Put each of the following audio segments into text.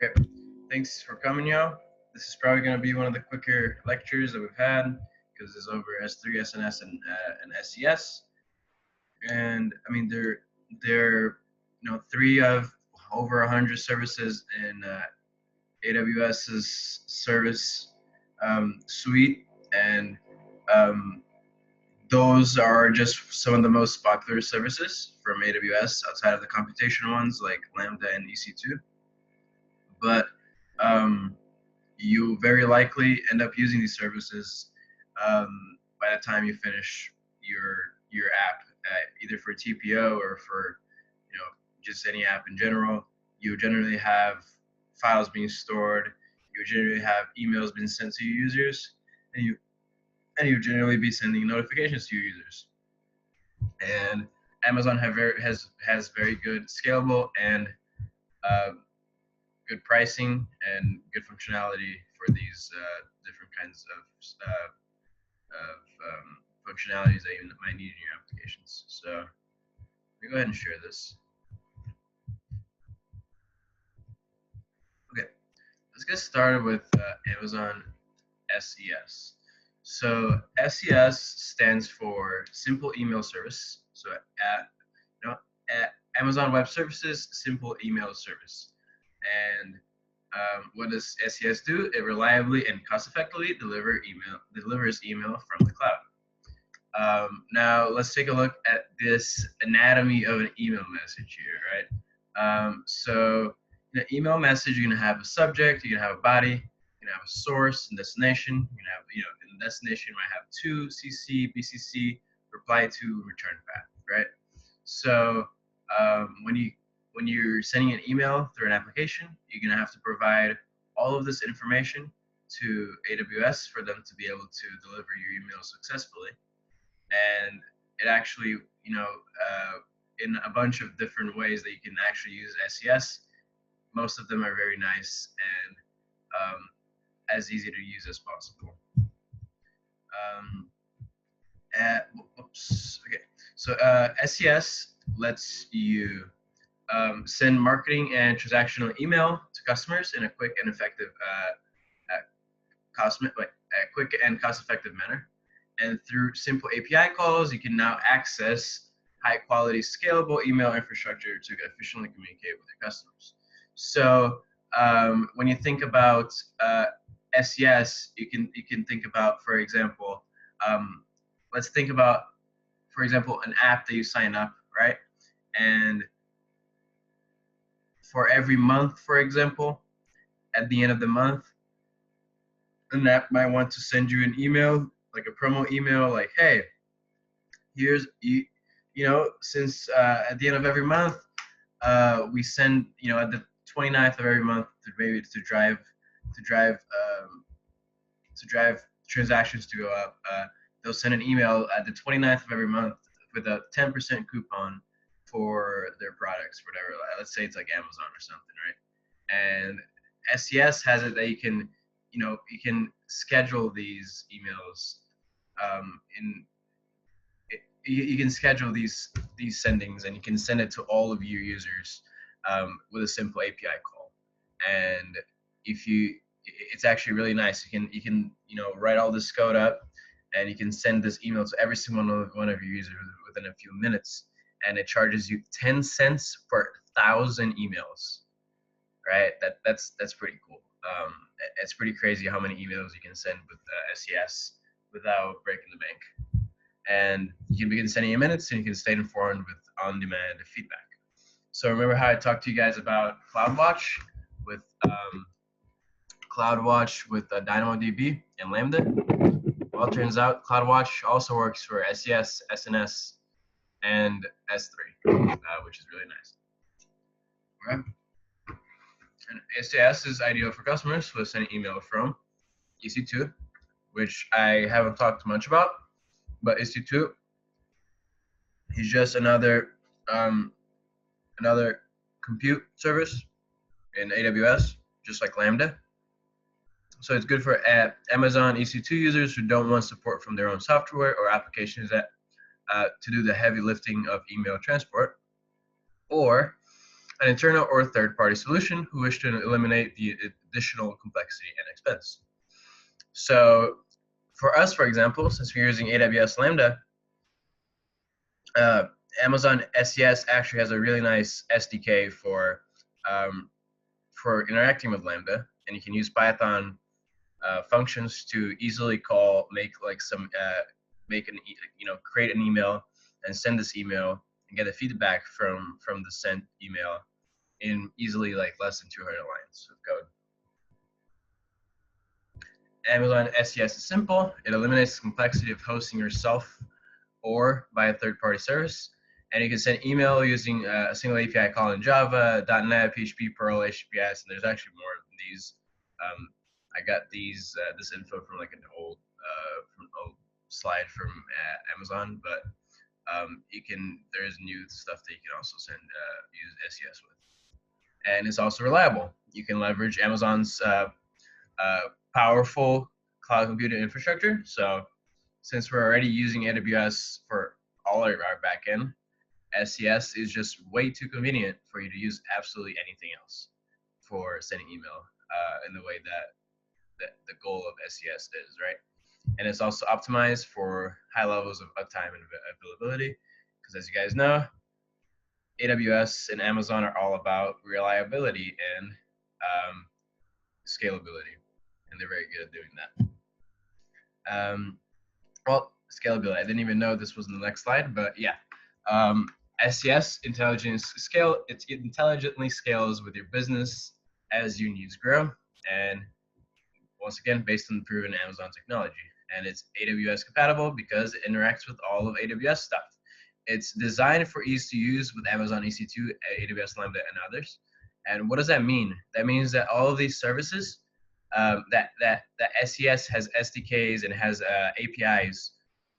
Okay, thanks for coming, y'all. This is probably going to be one of the quicker lectures that we've had because it's over S3, SNS, and SES. And I mean, they're three of over 100 services in AWS's service suite, and those are just some of the most popular services from AWS outside of the computational ones like Lambda and EC2. But you very likely end up using these services by the time you finish your app, either for TPO or for just any app in general. You generally have files being stored. You generally have emails being sent to your users, and you generally be sending notifications to your users. And Amazon has very good scalable and good pricing and good functionality for these different kinds of functionalities that you might need in your applications. So let me go ahead and share this. Okay, let's get started with Amazon SES. So SES stands for Simple Email Service. So at Amazon Web Services, Simple Email Service. And what does SES do? It reliably and cost-effectively delivers email from the cloud. Now let's take a look at this anatomy of an email message here, right? So in an email message, you're gonna have a subject, you're gonna have a body, you're gonna have a source and destination. You're gonna have, in the destination you might have to, CC, BCC, reply to, return path, right? So when you're sending an email through an application, you're gonna have to provide all of this information to AWS for them to be able to deliver your email successfully. And it actually, in a bunch of different ways that you can actually use SES. Most of them are very nice and as easy to use as possible. Okay, so SES lets you send marketing and transactional email to customers in a quick and effective, quick and cost-effective manner. And through simple API calls, you can now access high-quality, scalable email infrastructure to efficiently communicate with your customers. So when you think about SES, you can think about, for example, let's think about, for example, an app that you sign up, right? And for every month, for example, at the end of the month, an app might want to send you an email, like a promo email, like, hey, here's, since at the end of every month, we send, at the 29th of every month, to drive transactions to go up. They'll send an email at the 29th of every month with a 10% coupon for their products, whatever. Let's say it's like Amazon or something, right? And SES has it that you can schedule these emails. You can schedule these sendings, and you can send it to all of your users with a simple API call. And it's actually really nice. You can write all this code up, and you can send this email to every single one of your users within a few minutes. And it charges you 10 cents per 1,000 emails, right? That's pretty cool. It's pretty crazy how many emails you can send with SES without breaking the bank. And you can begin sending in minutes, and you can stay informed with on-demand feedback. So remember how I talked to you guys about CloudWatch with DynamoDB and Lambda? Well, it turns out CloudWatch also works for SES, SNS, and S3, which is really nice. All right. And SES is ideal for customers who are sending email from EC2, which I haven't talked much about, but EC2 is just another compute service in AWS, just like Lambda. So it's good for Amazon EC2 users who don't want support from their own software or applications to do the heavy lifting of email transport. Or an internal or third-party solution who wish to eliminate the additional complexity and expense. So for us, for example, since we're using AWS Lambda, Amazon SES actually has a really nice SDK for interacting with Lambda, and you can use Python functions to easily create an email and send this email and get a feedback from the sent email in easily like less than 200 lines of code. Amazon SES is simple. It eliminates the complexity of hosting yourself or by a third-party service. And you can send email using a single API call in Java, .NET, PHP, Perl, HTTPS, and there's actually more of these. I got this info from like an old slide from Amazon, but there's new stuff that you can also use SES with. And it's also reliable. You can leverage Amazon's powerful cloud computing infrastructure. So since we're already using AWS for all of our backend, SES is just way too convenient for you to use absolutely anything else for sending email in the way that the goal of SES is, right? And it's also optimized for high levels of uptime and availability, because as you guys know, AWS and Amazon are all about reliability and scalability, and they're very good at doing that. Well, scalability, I didn't even know this was in the next slide, but yeah. SES it intelligently scales with your business as your needs grow, and once again based on the proven Amazon technology. And it's AWS compatible because it interacts with all of AWS stuff. It's designed for ease to use with Amazon EC2, AWS Lambda, and others. And what does that mean? That means that all of these services, that SES has SDKs and has APIs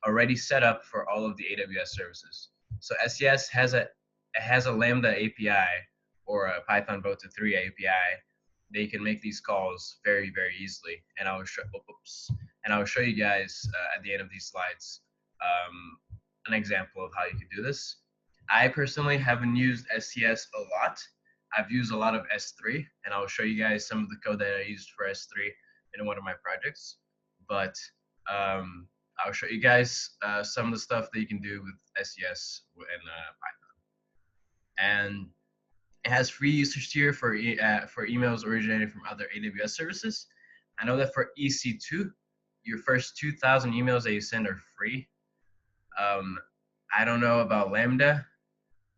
already set up for all of the AWS services. So SES has a Lambda API or a Python Bota 3 API. They can make these calls very, very easily. And I will show you guys at the end of these slides an example of how you can do this. I personally haven't used SES a lot. I've used a lot of S3, and I'll show you guys some of the code that I used for S3 in one of my projects. But I'll show you guys some of the stuff that you can do with SES and Python. And it has free usage tier for emails originating from other AWS services. I know that for EC2, your first 2,000 emails that you send are free. I don't know about Lambda.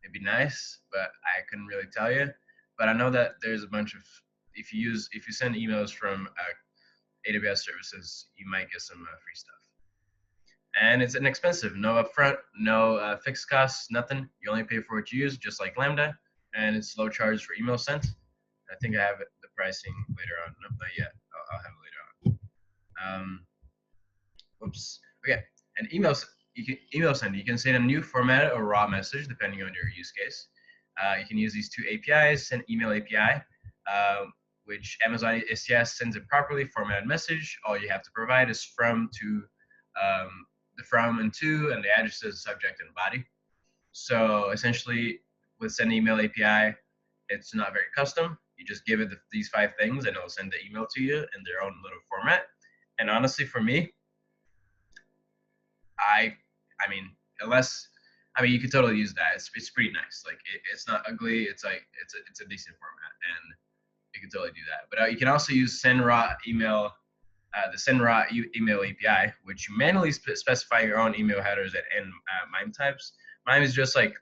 It'd be nice, but I couldn't really tell you. But I know that there's a bunch of, if you send emails from AWS services, you might get some free stuff. And it's inexpensive, no upfront, no fixed costs, nothing. You only pay for what you use, just like Lambda, and it's low charge for email sent. I think I have the pricing later on. No, not yet. I'll have it later on. Oops. Okay. And email send. You can send a new formatted or raw message depending on your use case. You can use these two APIs. Send email API, which Amazon SES sends a properly formatted message. All you have to provide is from to the from and to, and the addresses, subject, and body. So essentially, with send email API, it's not very custom. You just give it these 5 things, and it'll send the email to you in their own little format. And honestly, for me, you could totally use that. It's pretty nice. Like it's not ugly. It's a decent format, and you can totally do that. But you can also use send raw email. The send raw email API, which you manually specify your own email headers and MIME types. MIME is just like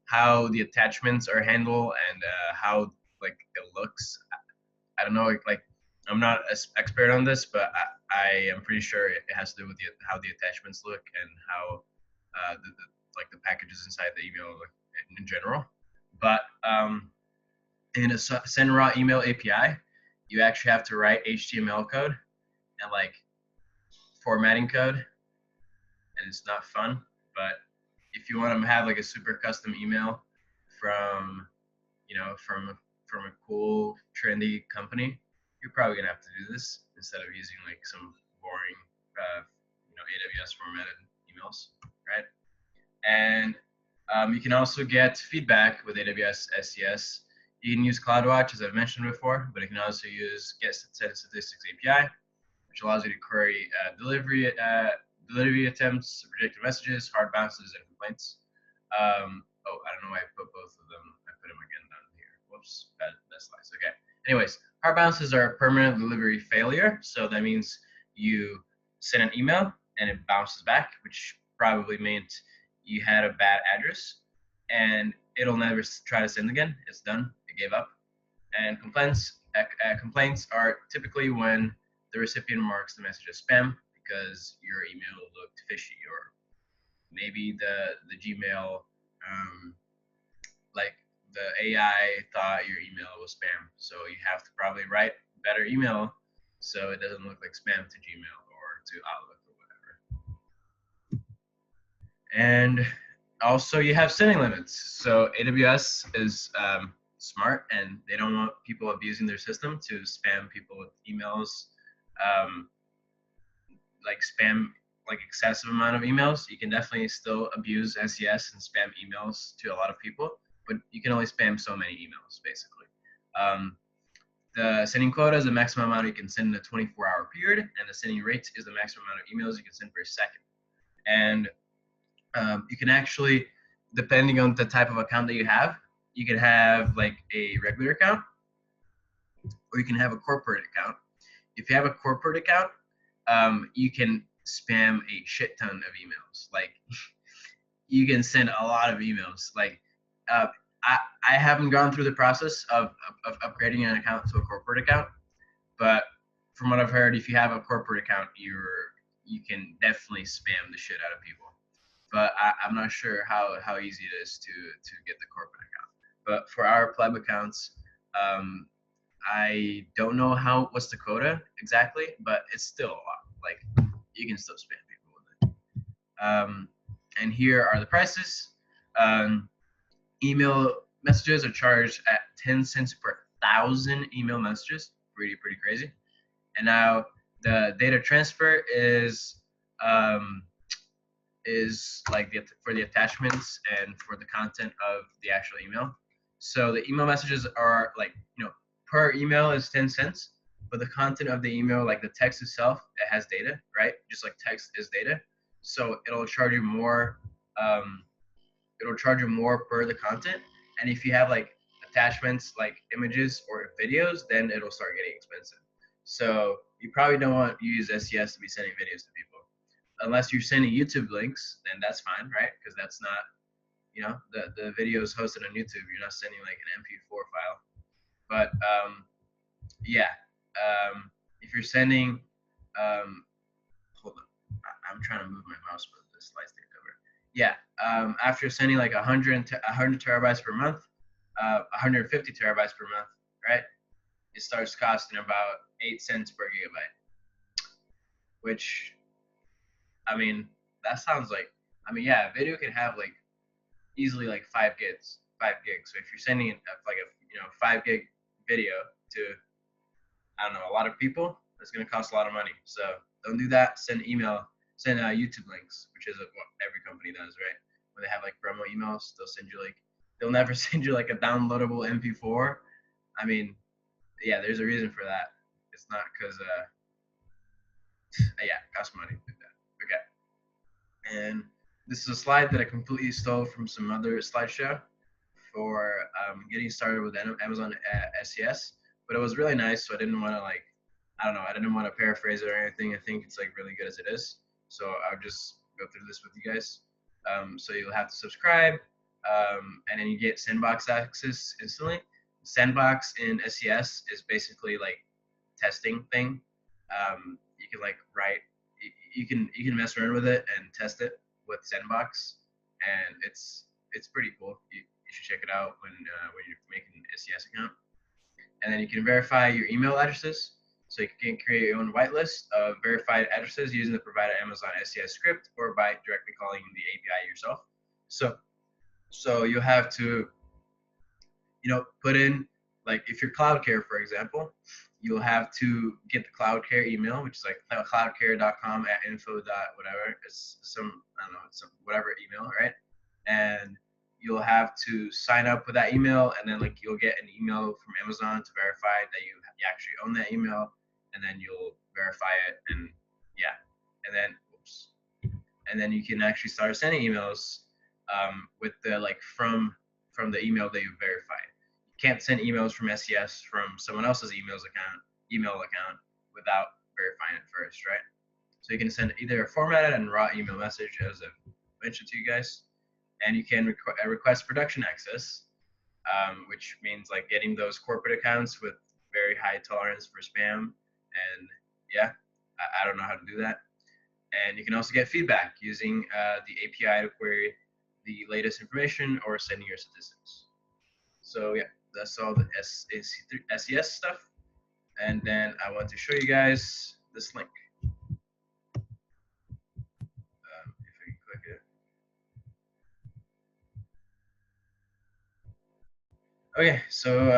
how the attachments are handled and how like it looks. I don't know, like I'm not an expert on this, but I am pretty sure it has to do with how the attachments look and how the packages inside the email look in general. But in a send raw email API, you actually have to write HTML code and like formatting code, and it's not fun. But if you want to have like a super custom email from a cool trendy company, you're probably gonna have to do this instead of using like some boring AWS formatted emails, right? And you can also get feedback with AWS SES You can use CloudWatch, as I've mentioned before, but you can also use Get Statistics API, which allows you to query delivery attempts, rejected messages, hard bounces, and complaints. Oh, I don't know why I put both of them. I put them again down here. Whoops, bad slides. Okay. Anyways, hard bounces are a permanent delivery failure. So that means you send an email and it bounces back, which probably meant you had a bad address, and it'll never try to send again. It's done. It gave up. And complaints are typically when the recipient marks the message as spam because your email looked fishy, or maybe the Gmail, like the AI thought your email was spam. So you have to probably write better email so it doesn't look like spam to Gmail or to Outlook or whatever. And also you have sending limits. So AWS is smart, and they don't want people abusing their system to spam people with emails, like spam, like excessive amount of emails. You can definitely still abuse SES and spam emails to a lot of people, but you can only spam so many emails basically. The sending quota is the maximum amount you can send in a 24-hour period, and the sending rate is the maximum amount of emails you can send per second. And you can actually, depending on the type of account that you have, you can have like a regular account, or you can have a corporate account. If you have a corporate account, you can spam a shit ton of emails. Like you can send a lot of emails. Like I haven't gone through the process of upgrading an account to a corporate account, but from what I've heard, if you have a corporate account, you can definitely spam the shit out of people. But I'm not sure how easy it is to get the corporate account. But for our pleb accounts, I don't know what's the quota exactly, but it's still a lot. Like you can still spam people with it. And here are the prices. Email messages are charged at 10 cents per 1,000 email messages. Pretty crazy. And now the data transfer is like for the attachments and for the content of the actual email. So the email messages are like, per email is 10 cents, but the content of the email, like the text itself, it has data, right? Just like text is data. So it'll charge you more. It'll charge you more per the content. And if you have like attachments like images or videos, then it'll start getting expensive. So you probably don't want to use SES to be sending videos to people. Unless you're sending YouTube links, then that's fine, right? Because that's not, the video is hosted on YouTube. You're not sending like an MP4 file. But yeah, if you're sending, hold on, I'm trying to move my mouse, but the slides take over. Yeah, after sending like 100 terabytes per month, 150 terabytes per month, right? It starts costing about 8 cents per gigabyte, which, I mean, that sounds like, yeah, a video can have like easily like 5 gigs. So if you're sending like a 5 gig video to, I don't know, a lot of people, it's going to cost a lot of money. So don't do that. Send YouTube links, which is what every company does, right? When they have like promo emails, they'll never send you like a downloadable MP4. Yeah, there's a reason for that. It's not because, yeah, it costs money to do that. Okay. And this is a slide that I completely stole from some other slideshow for getting started with Amazon SES, but it was really nice. So I didn't want to I didn't want to paraphrase it or anything. I think it's like really good as it is. So I'll just go through this with you guys. So you'll have to subscribe, and then you get Sandbox access instantly. Sandbox in SES is basically like testing thing. You can like you can mess around with it and test it with Sandbox, and it's pretty cool. You should check it out when you're making an SES account. And then you can verify your email addresses. So you can create your own whitelist of verified addresses using the provided Amazon SES script, or by directly calling the API yourself. So you have to, put in, like if you're CloudCare, for example, you'll have to get the CloudCare email, which is like cloudcare.com@info. Whatever. It's some, I don't know, it's some whatever email, right? And you'll have to sign up with that email, and then like you'll get an email from Amazon to verify that you actually own that email, and then you'll verify it, and yeah, and then oops, and then you can actually start sending emails with the like from the email that you verified. You can't send emails from SES from someone else's email account without verifying it first, right? So you can send either a formatted and raw email message, as I've mentioned to you guys, and you can request production access, which means like getting those corporate accounts with very high tolerance for spam. And yeah, I don't know how to do that. And you can also get feedback using the API to query the latest information or sending your statistics. So yeah, that's all the SES stuff. And then I want to show you guys this link. If I can click it. Okay, so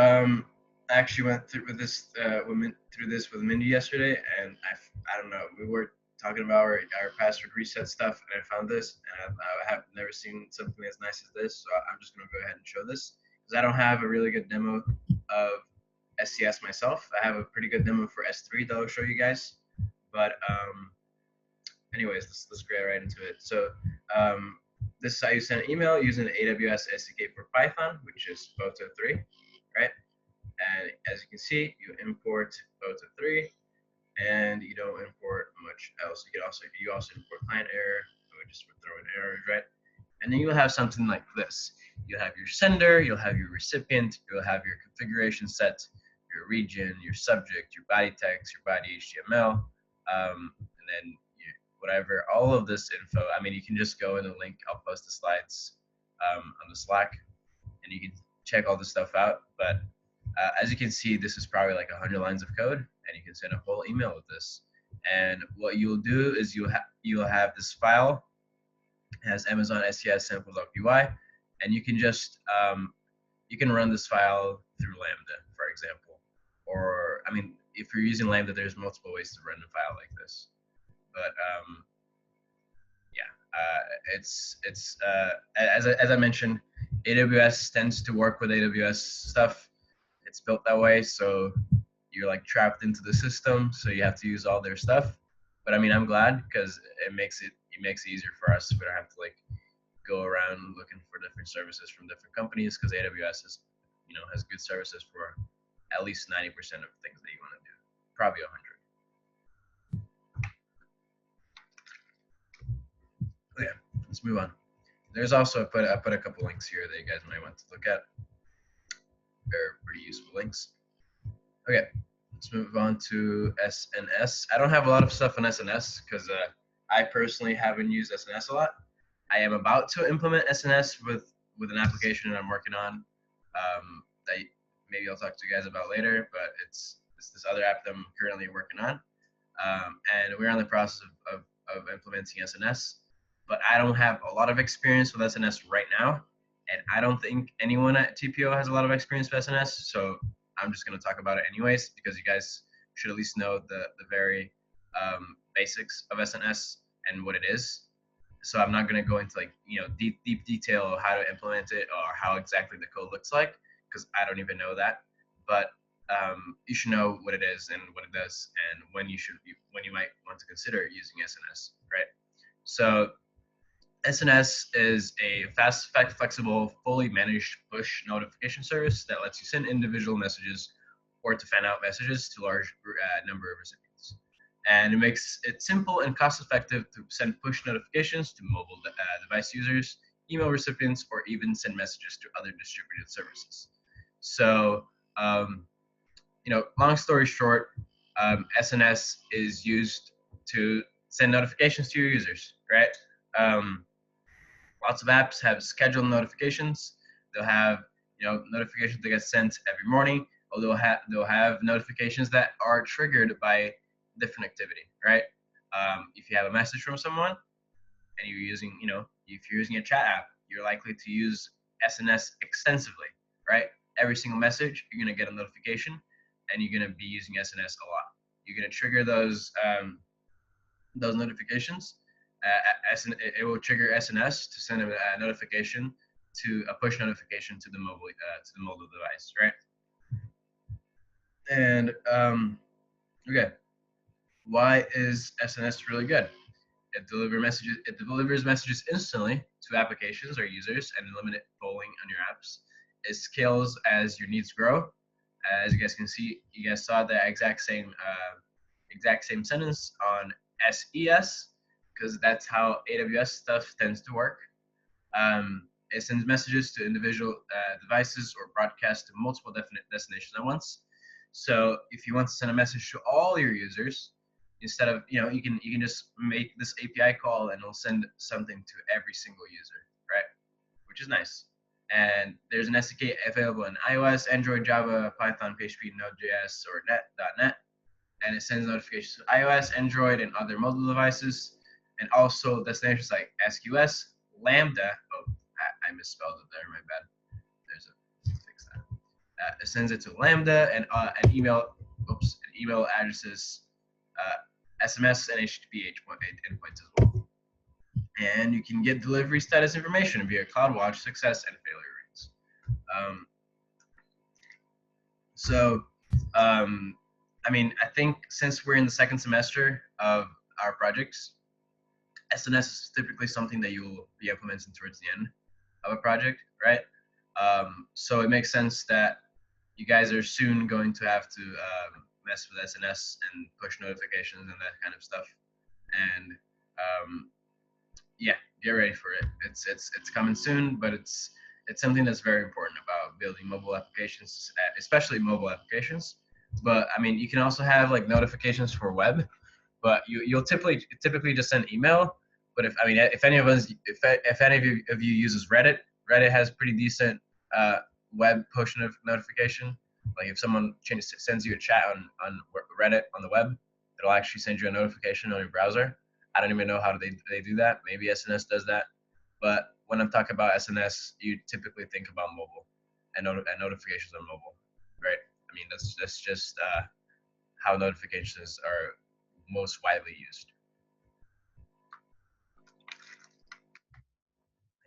I actually went through this with Mindy yesterday, and I don't know, we were talking about our password reset stuff, and I found this, and I have never seen something as nice as this, so I'm just gonna go ahead and show this because I don't have a really good demo of SCS myself. I have a pretty good demo for S3 that I'll show you guys, but anyways, let's get right into it. So this is how you send an email using the AWS SDK for Python, which is Photo3, right? And as you can see, you import Photo3, and you don't import much else. You also import client error, so we just throw in errors, right? And then you'll have something like this. You'll have your sender, you'll have your recipient, you'll have your configuration set, your region, your subject, your body text, your body HTML, and then whatever, all of this info. I mean, you can just go in the link. I'll post the slides on the Slack, and you can check all this stuff out. But as you can see, this is probably like 100 lines of code, and you can send a whole email with this. And what you'll do is you'll have this file. It has Amazon SES sample.py, and you can just you can run this file through Lambda, for example. Or I mean, if you're using Lambda, there's multiple ways to run a file like this. But yeah, it's as I mentioned, AWS tends to work with AWS stuff. It's built that way, so you're like trapped into the system, so you have to use all their stuff. But I mean, I'm glad because it makes it easier for us. We don't have to like go around looking for different services from different companies because AWS is, has good services for at least 90% of things that you want to do, probably 100. Yeah, let's move on. There's also I put a couple links here that you guys might want to look at. They're pretty useful links. Okay, let's move on to SNS. I don't have a lot of stuff on SNS because I personally haven't used SNS a lot. I am about to implement SNS with an application that I'm working on that maybe I'll talk to you guys about later, but it's this other app that I'm currently working on. And we're in the process of implementing SNS, but I don't have a lot of experience with SNS right now, and I don't think anyone at TPO has a lot of experience with SNS, so I'm just going to talk about it anyways because you guys should at least know the very basics of SNS and what it is. So I'm not going to go into like deep detail of how to implement it or how exactly the code looks like because I don't even know that. But you should know what it is and what it does and when you might want to consider using SNS, right? So SNS is a fast, flexible, fully managed push notification service that lets you send individual messages or to fan out messages to a large number of recipients. And it makes it simple and cost-effective to send push notifications to mobile device users, email recipients, or even send messages to other distributed services. So, long story short, SNS is used to send notifications to your users, right? Lots of apps have scheduled notifications. They'll have notifications that get sent every morning, or they'll have notifications that are triggered by different activity, right? If you have a message from someone and you're using, if you're using a chat app, you're likely to use SNS extensively, right? Every single message, you're gonna get a notification, and you're gonna be using SNS a lot. You're gonna trigger those notifications. It will trigger SNS to send a notification to a push notification to the mobile device, right? And okay, why is SNS really good? It delivers messages instantly to applications or users and eliminate polling on your apps. It scales as your needs grow. As you guys can see, you guys saw the exact same sentence on SES, because that's how AWS stuff tends to work. It sends messages to individual devices or broadcasts to multiple destinations at once. So if you want to send a message to all your users, instead of, you can just make this API call and it'll send something to every single user, right? Which is nice. And there's an SDK available in iOS, Android, Java, Python, PHP, Node.js, or .NET, and it sends notifications to iOS, Android, and other mobile devices, and also destinations like SQS, Lambda. Oh, I misspelled it there. My bad. There's a fix that. It sends it to Lambda and email addresses, SMS and HTTP endpoints as well. And you can get delivery status information via CloudWatch, success, and failure rates. I think since we're in the second semester of our projects, SNS is typically something that you'll be implementing towards the end of a project, right? So it makes sense that you guys are soon going to have to mess with SNS and push notifications and that kind of stuff. And yeah, get ready for it. It's coming soon, but it's something that's very important about building mobile applications, especially mobile applications. But I mean, you can also have like notifications for web, but you'll typically just send email. But if any of you uses Reddit, Reddit has pretty decent web push notification. Like if someone sends you a chat on Reddit on the web, it'll actually send you a notification on your browser. I don't even know how they do that. Maybe SNS does that. But when I'm talking about SNS, you typically think about mobile and notifications on mobile, right? I mean, that's just how notifications are most widely used.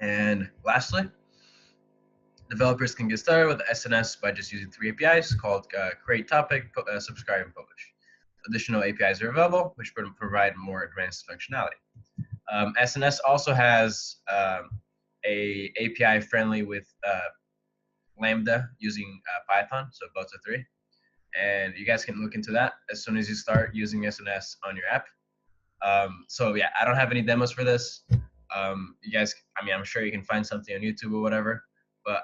And lastly, developers can get started with SNS by just using 3 APIs called create topic, subscribe, and publish. Additional APIs are available, which provide more advanced functionality. SNS also has a API friendly with Lambda using Python, so Bota 3. And you guys can look into that as soon as you start using SNS on your app. So yeah, I don't have any demos for this. You guys, I'm sure you can find something on YouTube or whatever, but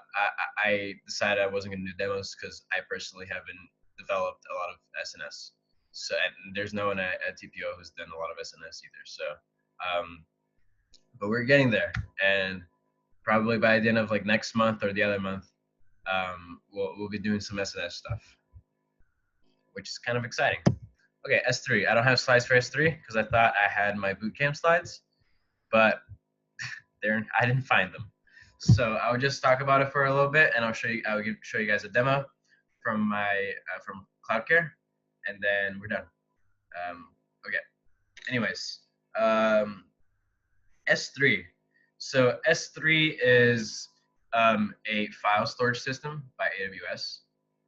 I decided I wasn't going to do demos because I personally haven't developed a lot of SNS. So, and there's no one at TPO who's done a lot of SNS either. So, but we're getting there, and probably by the end of like next month or the other month, we'll be doing some SNS stuff, which is kind of exciting. Okay, S3. I don't have slides for S3 because I thought I had my bootcamp slides, but I didn't find them. So I'll just talk about it for a little bit, and I'll show you guys a demo from from CloudCare, and then we're done. Okay. Anyways, S3. So S3 is a file storage system by AWS,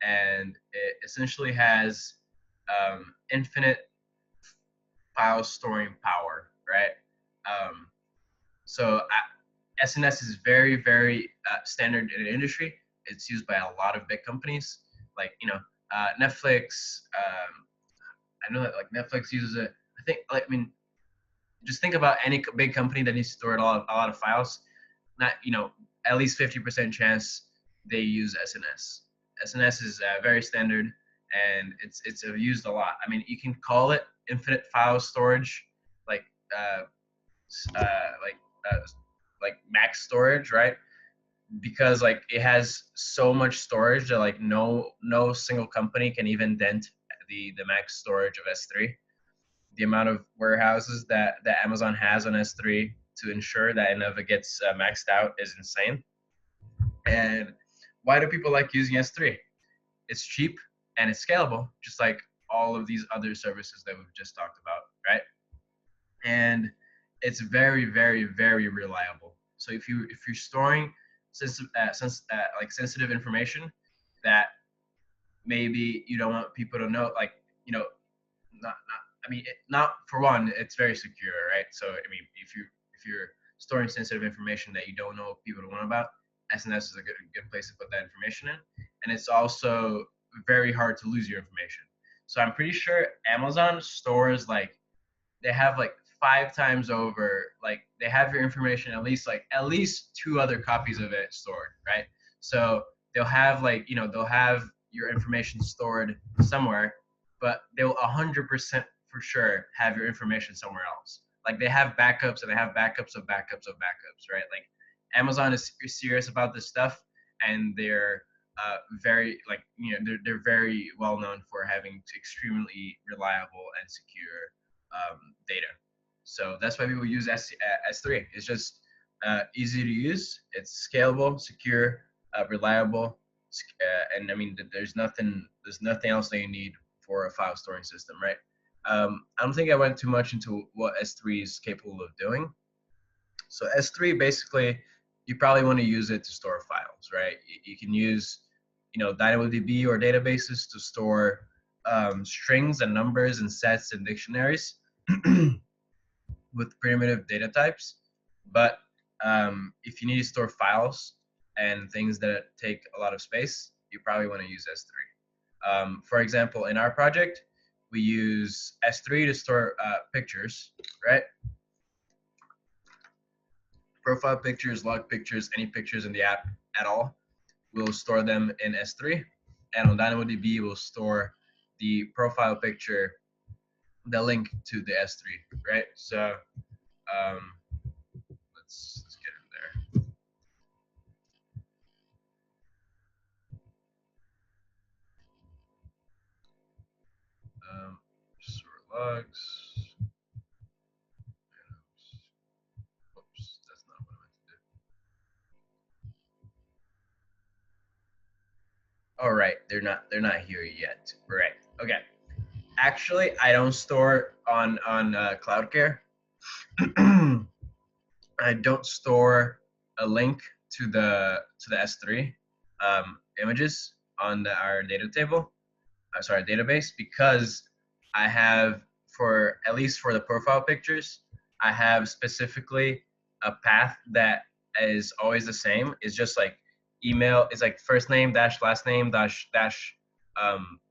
and it essentially has infinite file storing power, right? So SNS is very, very standard in the industry. It's used by a lot of big companies, like Netflix. I know that like Netflix uses it. Just think about any big company that needs to store a lot of files. Not at least 50% chance they use SNS. SNS is very standard, and it's used a lot. I mean, you can call it infinite file storage, like like max storage, right? Because like it has so much storage that like no single company can even dent the max storage of S3. The amount of warehouses that Amazon has on S3 to ensure that it never gets maxed out is insane. And why do people like using S3? It's cheap and it's scalable, just like all of these other services that we've just talked about, right? And it's very, very, very reliable. So if you're storing like sensitive information that maybe you don't want people to know, like, not I mean, not for one, it's very secure, right? So I mean, if you're storing sensitive information that you don't know people to know about, SNS is a good place to put that information in, and it's also very hard to lose your information. So I'm pretty sure Amazon stores, like, they have like 5 times over, like, they have your information, at least 2 other copies of it stored, right? So they'll have, like, they'll have your information stored somewhere, but they'll 100% for sure have your information somewhere else. Like, they have backups, and they have backups of backups of backups, right? Like, Amazon is serious about this stuff, and they're very, like, they're very well known for having extremely reliable and secure data. So that's why people use S3. It's just easy to use. It's scalable, secure, reliable, and I mean, there's nothing else that you need for a file storing system, right? I don't think I went too much into what S3 is capable of doing. So S3, basically, you probably want to use it to store files, right? You can use, DynamoDB or databases to store strings and numbers and sets and dictionaries with primitive data types. But if you need to store files and things that take a lot of space, you probably want to use S3. For example, in our project, we use S3 to store pictures, right? Profile pictures, log pictures, any pictures in the app at all. We'll store them in S3. And on DynamoDB, we'll store the profile picture, the link to the S3, right? So let's get in there. Store logs. Oops, that's not what I meant to do. All right, they're not here yet. Right. Okay. Actually, I don't store on CloudCare. I don't store a link to the S3 images on our data table. Sorry, database, because I have, for at least for the profile pictures, I have specifically a path that is always the same. It's just like email. It's like first name dash last name dash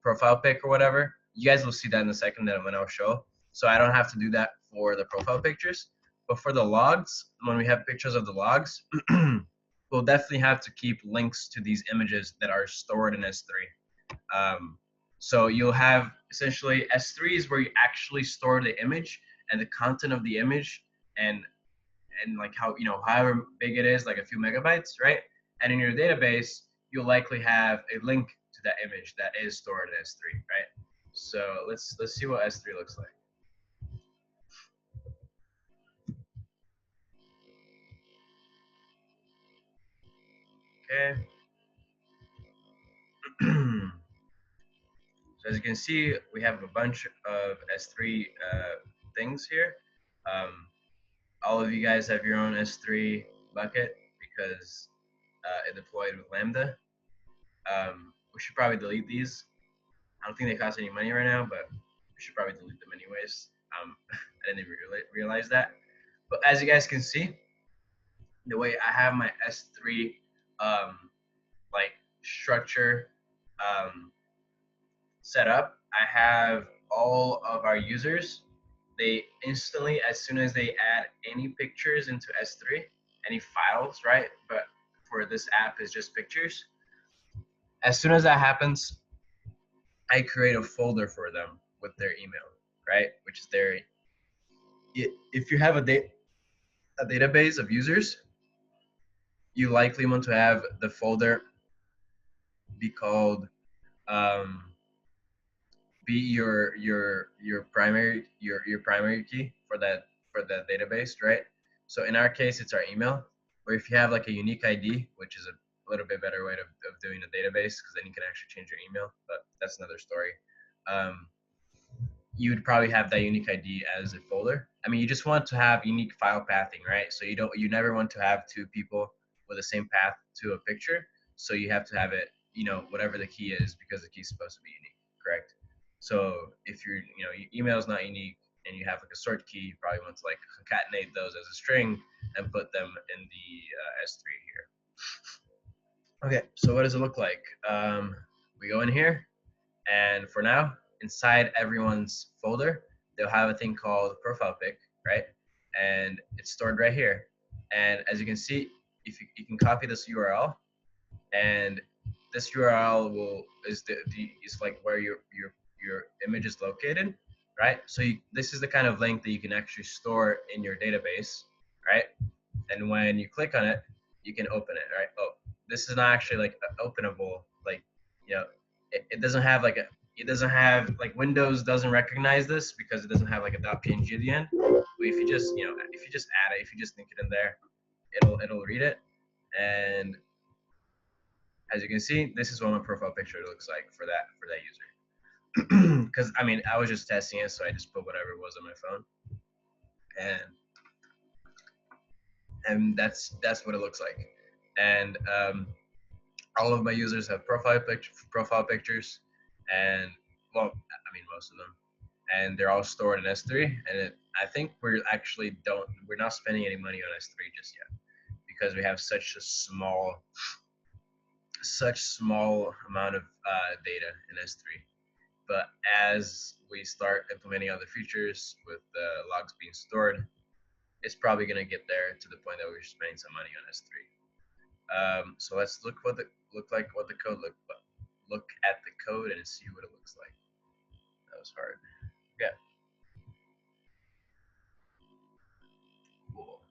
profile pic or whatever. You guys will see that in a second when I'll show. So I don't have to do that for the profile pictures. But for the logs, when we have pictures of the logs, we'll definitely have to keep links to these images that are stored in S3. So you'll have essentially S3 is where you actually store the image and the content of the image, and like how, however big it is, like a few megabytes, right? And in your database, you'll likely have a link to that image that is stored in S3, right? So let's see what S3 looks like. Okay. So as you can see, we have a bunch of S3 things here. All of you guys have your own S3 bucket because it deployed with Lambda. We should probably delete these. I don't think they cost any money right now, but we should probably delete them anyways. I didn't even realize that. But as you guys can see, the way I have my S3 like structure set up, I have all of our users. They instantly, as soon as they add any pictures into S3, any files, right? But for this app is just pictures. As soon as that happens, I create a folder for them with their email, right? Which is their, if you have a database of users, you likely want to have the folder be called be your primary key for that database, right? So in our case, it's our email. Or if you have like a unique ID, which is a little bit better way of doing a database, because then you can actually change your email. But that's another story. You would probably have that unique ID as a folder. I mean, you just want to have unique file pathing, right? So you never want to have two people with the same path to a picture. So you have to have it, whatever the key is, because the key is supposed to be unique, correct? So if your email is not unique and you have like a sort key, you probably want to like concatenate those as a string and put them in the S3 here. Okay, so what does it look like? We go in here, and for now, inside everyone's folder, they'll have a thing called profile pic, right? And it's stored right here. And as you can see, if you can copy this URL, and this URL is like where your image is located, right? So this is the kind of link that you can actually store in your database, right? And when you click on it, you can open it, right? Oh, this is not actually like openable, like, it doesn't have like Windows doesn't recognize this because it doesn't have like a .png at the end. But if you just add it, if you just link it in there, it'll read it. And as you can see, this is what my profile picture looks like for that user. Because I mean, I was just testing it, so I just put whatever was on my phone, and that's what it looks like. And all of my users have profile pictures, and well, I mean most of them, and they're all stored in S3. And I think we're not spending any money on S3 just yet, because we have such small amount of data in S3. But as we start implementing other features with the logs being stored, it's probably going to get there to the point that we're spending some money on S3. So let's look at the code and see what it looks like. That was hard. Yeah. Cool.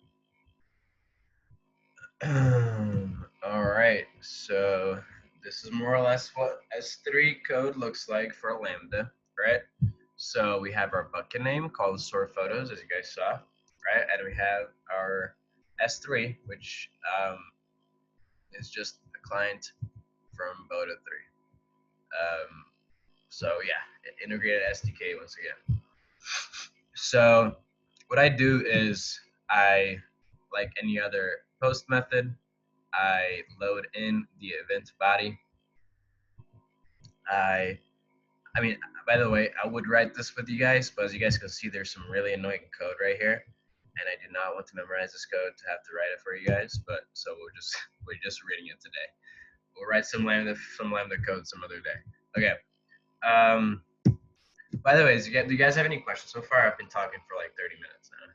All right. So this is more or less what S3 code looks like for Lambda, right? So we have our bucket name called sort photos, as you guys saw, right? And we have our S3, which is just a client from Boda 3. So yeah, integrated SDK once again. So what I do is like any other post method, I load in the event body. I mean, by the way, I would write this with you guys, but as you guys can see, there's some really annoying code right here, and I do not want to memorize this code to have to write it for you guys. But so we're just reading it today. We'll write some lambda code some other day. Okay. By the way, do you guys have any questions so far? I've been talking for like 30 minutes now.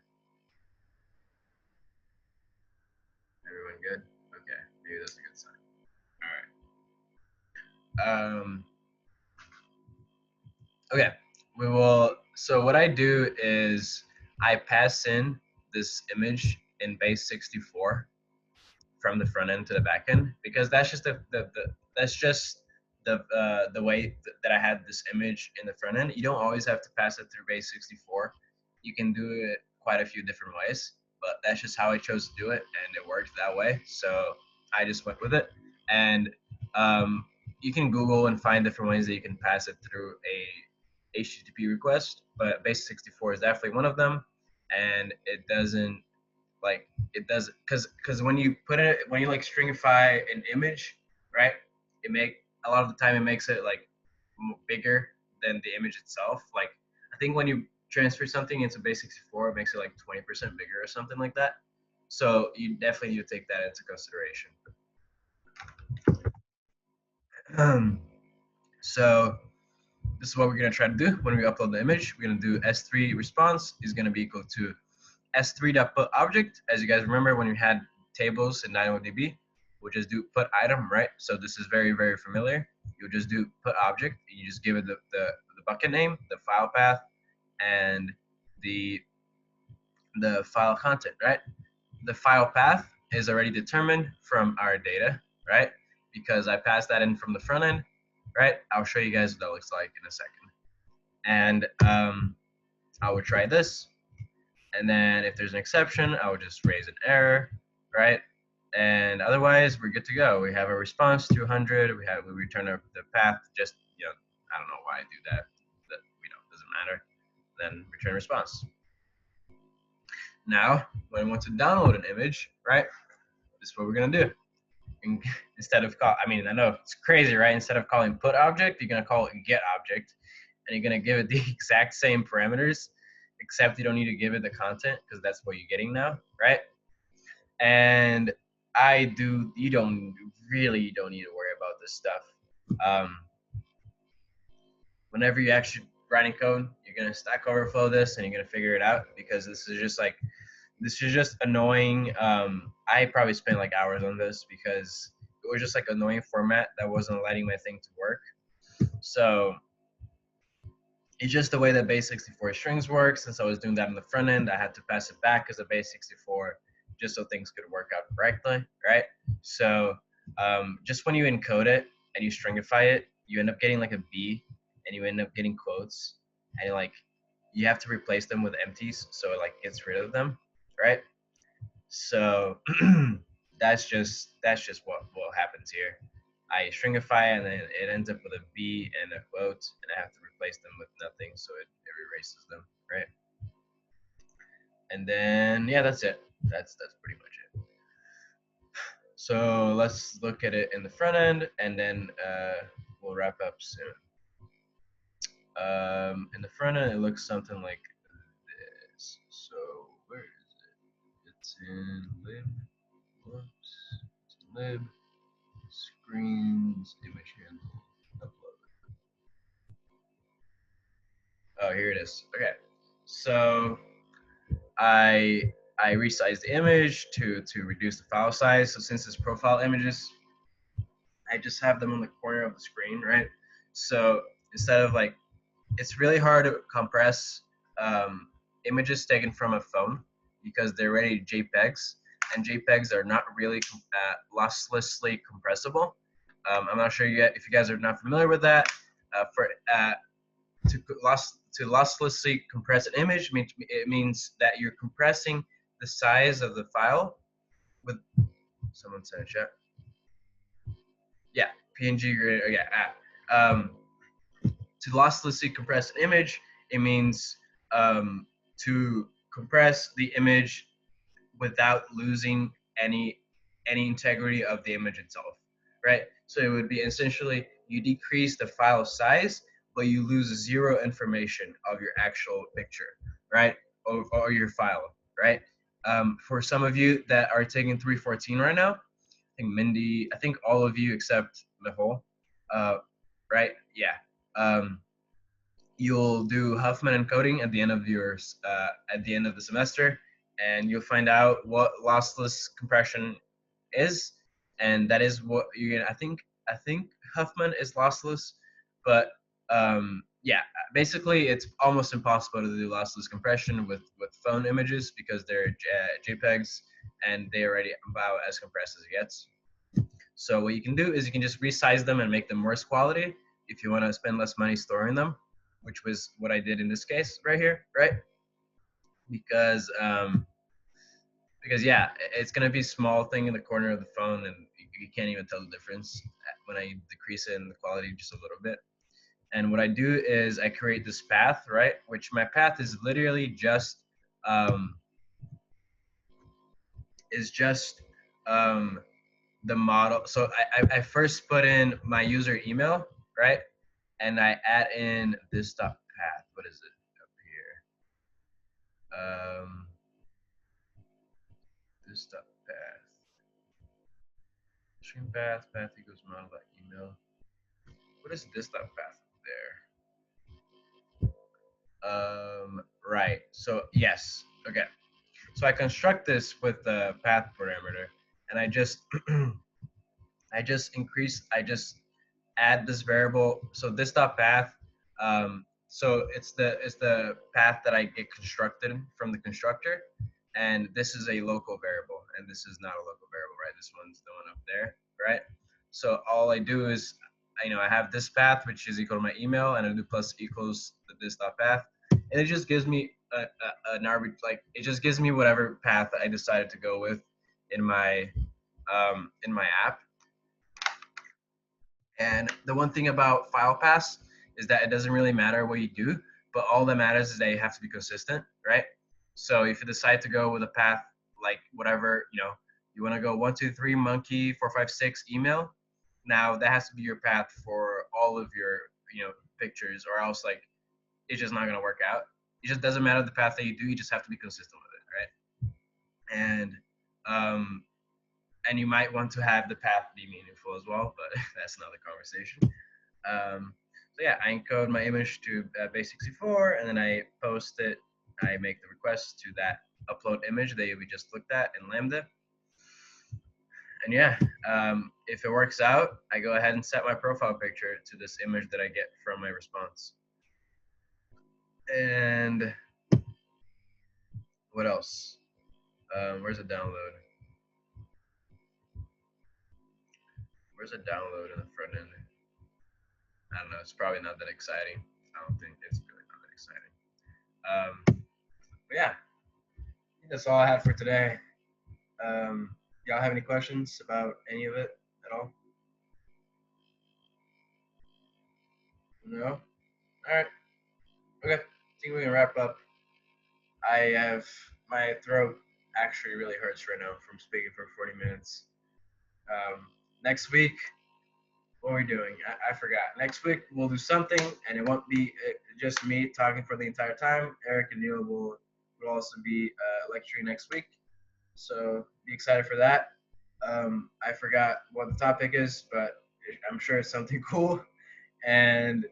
Everyone good? Okay, maybe that's a good sign. All right. Okay, we will. So what I do is I pass in this image in base 64 from the front end to the back end, because that's just the way that I had this image in the front end. You don't always have to pass it through base 64. You can do it quite a few different ways, but that's just how I chose to do it, and it worked that way. So I just went with it. And you can Google and find different ways that you can pass it through a HTTP request, but base 64 is definitely one of them. And it doesn't because when you like stringify an image, right, a lot of the time it makes it like bigger than the image itself. Like I think when you transfer something into base 64, it makes it like 20% bigger or something like that. So you definitely need to take that into consideration. So this is what we're going to try to do when we upload the image. We're going to do S3 response is going to be equal to S3.putObject. As you guys remember, when we had tables in DynamoDB, we'll just do put item, right? So this is very, very familiar. You'll just do put object, and you just give it the bucket name, the file path, and the file content, right? The file path is already determined from our data, right? Because I passed that in from the front end, right? I'll show you guys what that looks like in a second. And I would try this. And then if there's an exception, I would just raise an error, right? And otherwise, we're good to go. We have a response 200. We return the path. Just I don't know why I do that. That doesn't matter. Then return response. Now, when I want to download an image, right? this is what we're gonna do. And instead of I know it's crazy, right? Instead of calling put object, you're gonna call it get object, and you're gonna give it the exact same parameters, except you don't need to give it the content because that's what you're getting now, right? And you don't need to worry about this stuff. Um, Whenever you actually writing code, you're gonna Stack Overflow this and you're gonna figure it out because this is just annoying. I probably spent like hours on this because it was just like annoying format that wasn't letting my thing to work. So it's just the way that base64 strings work. Since I was doing that on the front end, I had to pass it back as a base64 just so things could work out correctly, right? So just when you encode it and you stringify it, you end up getting like a B, and you end up getting quotes, and like you have to replace them with empties, so it like gets rid of them, right? So that's just what happens here. I stringify and then it ends up with a B and a quote, and I have to replace them with nothing, so it erases them, right? And then yeah, that's it. That's pretty much it. So let's look at it in the front end, and then we'll wrap up soon. In the front end, it looks something like this. So where is it? It's in lib. Whoops. It's in lib. Screens, image handle, upload. Oh, here it is. Okay. So I resized the image to reduce the file size. So since it's profile images, I just have them on the corner of the screen, right? So instead of like, it's really hard to compress images taken from a phone because they're already JPEGs, and JPEGs are not really losslessly compressible. I'm not sure yet if you guys are not familiar with that. To losslessly compress an image, it means that you're compressing the size of the file with, someone said in chat. Yeah, PNG. Yeah. To losslessly compress an image, it means to compress the image without losing any integrity of the image itself, right? So it would be essentially you decrease the file size, but you lose zero information of your actual picture, right? Or your file, right? For some of you that are taking 314 right now, I think Mindy, I think all of you except Nicole, right? Yeah. You'll do Huffman encoding at the end of your at the end of the semester, and you'll find out what lossless compression is, and that is what you're gonna. I think Huffman is lossless, but yeah, basically it's almost impossible to do lossless compression with phone images because they're JPEGs and they're already about as compressed as it gets. So what you can do is you can just resize them and make them worse quality if you want to spend less money storing them, which was what I did in this case right here, right? Because yeah, it's gonna be a small thing in the corner of the phone, and you can't even tell the difference when I decrease it in the quality just a little bit. And what I do is I create this path, right? Which my path is literally just the model. So I first put in my user email, right? And I add in this path. What is it up here? This path. Stream path equals model.email. What is this path there? Right. So yes. Okay. So I construct this with the path parameter, and I just I just add this variable. So this path. So it's the path that I get constructed from the constructor, and this is a local variable, and this is not a local variable, right? This one's the one up there, right? So all I do is, I have this path which is equal to my email, and I do plus equals this path, and it just gives me an arbitrary, like it just gives me whatever path I decided to go with in my app. And the one thing about file paths is that it doesn't really matter what you do, but all that matters is that you have to be consistent, right? So if you decide to go with a path like whatever, You want to go 123 monkey 456 email. Now that has to be your path for all of your pictures, or else like it's just not gonna work out. It just doesn't matter the path that you do. You just have to be consistent with it, right? Um, and you might want to have the path be meaningful as well, but that's another conversation. So yeah, I encode my image to base64, and then I post it. I make the request to that upload image that we just looked at in Lambda. And yeah, if it works out, I go ahead and set my profile picture to this image that I get from my response. And what else? Where's the download? Where's the download in the front end? I don't know. It's probably not that exciting. I don't think it's really not that exciting. But yeah, I think that's all I had for today. Y'all have any questions about any of it at all? No? All right. Okay. I think we can wrap up. I have my throat actually really hurts right now from speaking for 40 minutes. Next week, what are we doing? I forgot. Next week we'll do something, and it won't be just me talking for the entire time. Eric and Neil will also be lecturing next week, so be excited for that. I forgot what the topic is, but I'm sure it's something cool. And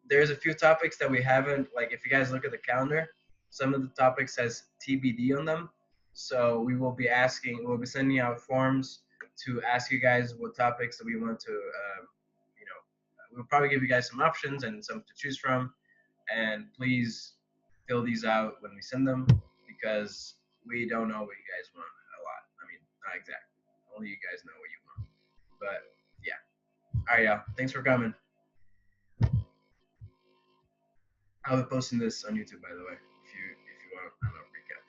there's a few topics that we haven't, like if you guys look at the calendar, some of the topics has TBD on them. So we'll be sending out forms to ask you guys what topics that we want to, we'll probably give you guys some options and some to choose from. And please fill these out when we send them, because we don't know what you guys want a lot. I mean, not exactly. Only you guys know what you want. But yeah. All right, y'all. Thanks for coming. I'll be posting this on YouTube, by the way, if you want a recap.